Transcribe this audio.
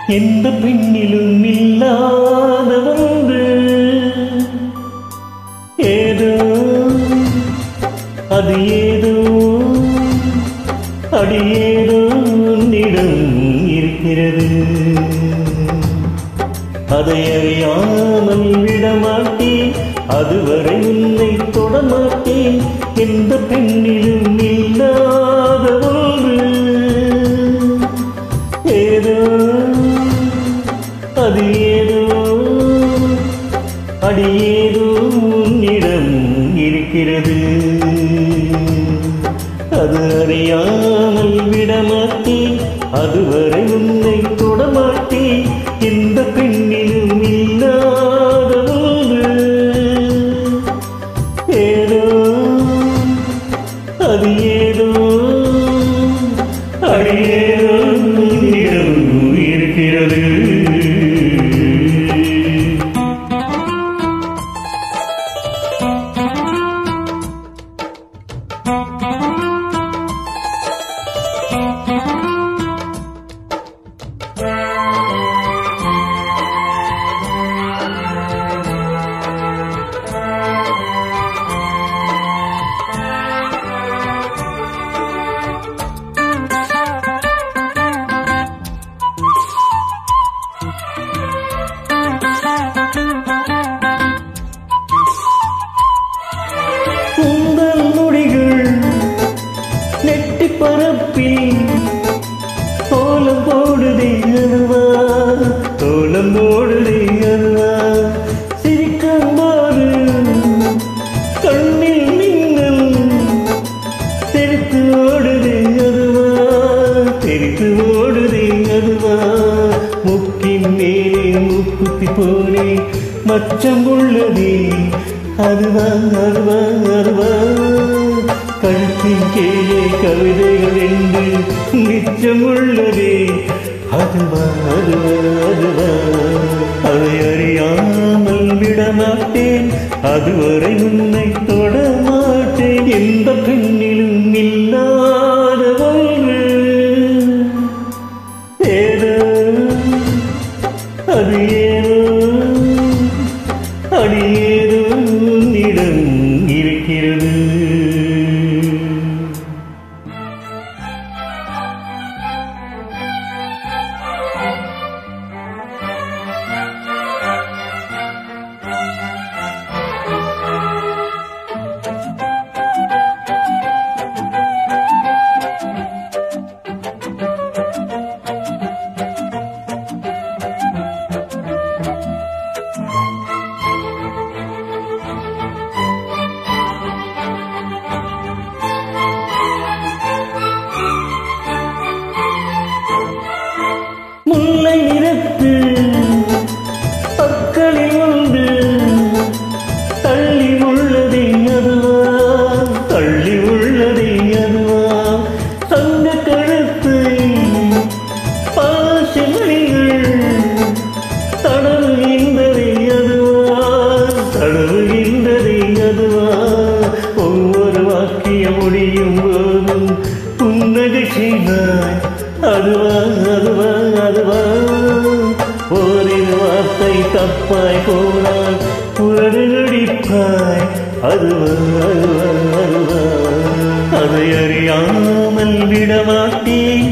எந்த பெண்ணிலும் இல்லாத ஒன்று ஏதோ அது ஏதோ அடி ஏதோ உன்னிடம் இருக்கிறது. அதை அறியாமல் விடமாட்டேன், அதுவரை உன்னை தொடமாட்டேன். எந்த பெண்ணிலும் இல்லாத ஒன்று ஏதோ அது ஏதோ அடி ஏதோ உன்னிடம் இருக்கிறது. அது அறியாமல் விடமாட்டேன், அதுவரை உன்னை தொடமாட்டேன். எந்த பெண்ணிலும் இல்லாத ஒன்று ஏதோ அது ஏதோ அடி ஏதோ உன்னிடம் இருக்கிறது. பரப்பில் கோலம் போடுதே அருவா, கோலம் போடுதே அருவா. சிரிக்கும் போது கண்ணில் மின்னல் தெரித்து ஓடுதே அருவா, தெரித்து ஓடுதே அருவா. முக்கின் மேலே முக்குத்தி போலே மச்சம் உள்ளதே அருவா, அருவா, அருவா. கழுத்தின் கீழே கவிதைகள் என்று நிச்சம் உள்ளதே அதுவா, அதுவா, அதுவா. அதை அறியாமல் விடமாட்டேன், அதுவரை உன்னை தொடமாட்டேன். எந்த பெண்ணிலும் இல்லாத ஒன்று ஏதோ அது ஏதோ அடி ஏதோ உன்னிடம் இருக்கிறது. முல்லை நிறத்து பற்களில் உண்டு தள்ளி உள்ளதே அதுவா, தள்ளி உள்ளதே அதுவா. தங்க கழுத்து பாசமணிகள் தடவுகின்றதே அதுவா, தடவுகின்றதே அதுவா. ஒவ்வொரு வாக்கியம் முடியும் போதும் புன்னகை செய்வாய் அதுவா, அதுவா, அதுவா. ஓரிரு வார்த்தை தப்பாய் போனால் உடனே நடிப்பாய் அதுவா, அதுவா, அதுவா. அதை அறியாமல் விடமாட்டேன்,